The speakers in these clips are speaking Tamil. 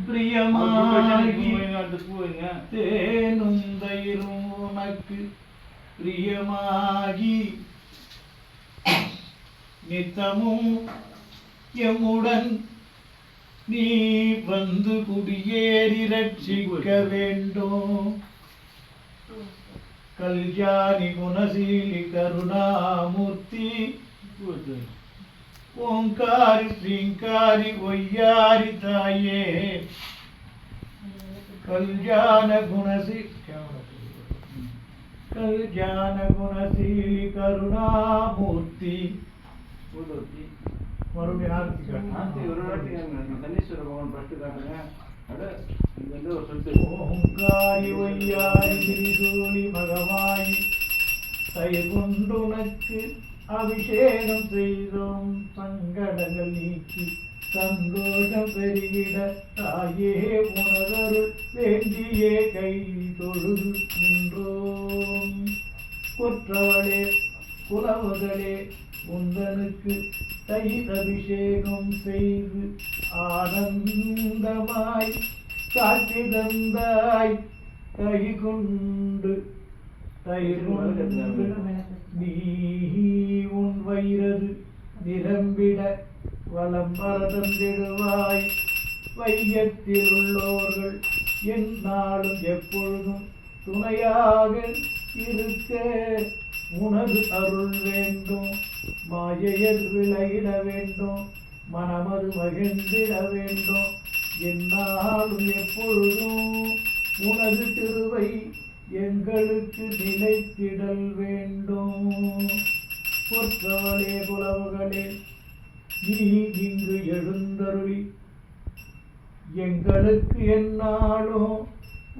பிரியமாகி தேனும் தயிரும் உனக்கு பிரியமாகி நித்தமும் எம்முடன் நீ வந்து குடியேறி ரட்சிக்க வேண்டும். கல்யாணி குணசீலி கருணாமூர்த்தி ஓங்காரி ஸ்ரீங்காரி ஒய்யாரி தாயே கல்யாண குணசீலி கருணாமூர்த்தி. மறுபடியும் ஓங்காரி ஒய்யாரி திரிசூலி மகவாயி தயிர் கொண்டுனக்கு அபிஷேகம் செய்தோம். சங்கடங்கள் நீக்கி சந்தோஷம் பெருகிட தாயே உணதருள் வேண்டியே கை தொழுது நின்றோம். குற்றவளே குலவுகளே உந்தனுக்கு தயிர் அபிஷேகம் செய்து ஆனந்தமாய் காட்சி தந்தாய். தயிர் கொண்டு நீ உன் வயிறது நிரம்பிட வலம் பரதந்திடுவாய். வையத்தில் உள்ளோர்கள் எந்நாளும் எப்பொழுதும் துணையாக இருக்க உனது அருள் வேண்டும். மாயையர் விளையிட வேண்டும், மனமது மகிழ்ந்திட வேண்டும். எந்நாளும் எப்பொழுதும் உனது திருவை எங்களுக்கு நிலைத்திடல் வேண்டும். பொற்றவளே குலவுகளே நீ இங்கு எழுந்தருளி எங்களுக்கு எந்நாளும்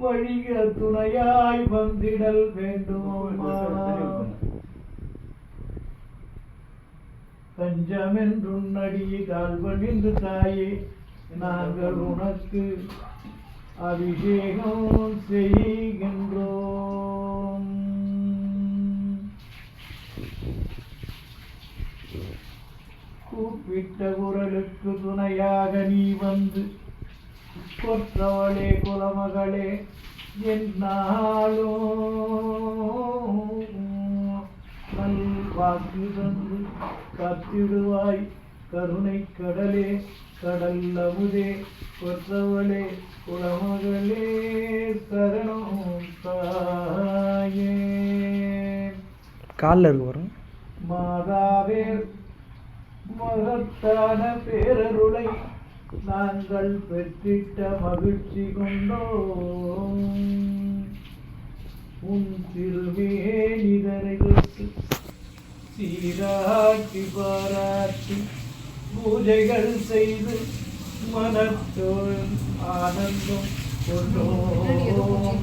வழிக துணையாய் வந்திடல் வேண்டும். பஞ்சமென்றுன்னடி தாழ்வணிந்து தாயே நாங்கள் உனக்கு அபிஷேகம் செய்கின்றோம். கூப்பிட்ட குரலுக்கு துணையாக நீ வந்து கொற்றவளே குலமகளே என்னாலும் நல் வாக்கு தந்து காத்திடுவாய். கருணை கடலே கடல் அமுதே கொற்றவளே குலமகளே சரணம் தாயே. காலில் இருக்கு வரும் மாதாவே மகத்தான பேரருளை நாங்கள் பெற்றிட்ட மகிழ்ச்சி கொண்டோம். உன் திருவேணிதனைக்கு சீராட்டி பாராட்டி பூஜைகள் செய்து மனத்தோள் ஆனந்தம் கொண்டோம்.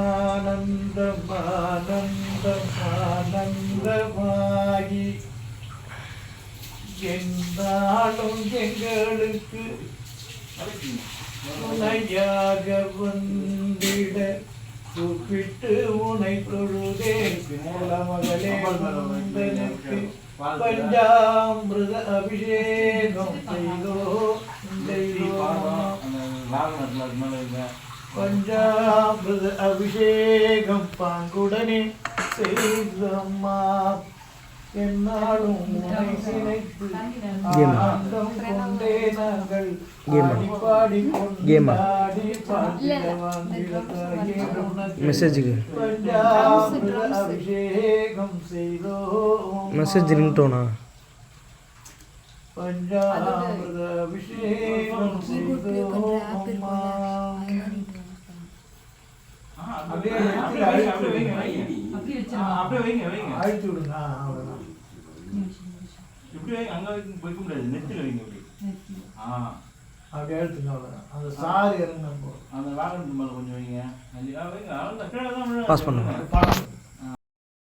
ஆனந்தம் ஆனந்தம் ஆனந்தமாகி எந்நாளும் எங்களுக்கு துணையாக வந்திட கூப்பிட்டு உனை தொழுதே. குலமகளே உந்தனுக்கு பஞ்சாமிருத அபிஷேகம் பஞ்சாமிருத அபிஷேகம் பாங்குடனே செய்தம்மா. என்னாலும் உன்னை நினைத்து ஆனந்தம் கொண்டே நாங்கள் பாடி கொண்டாடி மெசேஜுக்கு பஞ்சாமிருத அபிஷேகம் செய்தோம். மெசேஜ் ரிங்டோனா பஞ்சாமிருத அபிஷேகம் செய்தோம். அப்படியே அழிச்சு விடுங்க. அவ்வளோதான். இப்படி அங்கே வைக்க முடியாது, நெத்தியில் வைங்க. அப்படி அப்படியே எடுத்துங்க. அவ்வளோதான். அந்த சாறு இறங்க அந்த வாகனத்து மேலே கொஞ்சம் வைங்க. பாஸ் பண்ணுங்க.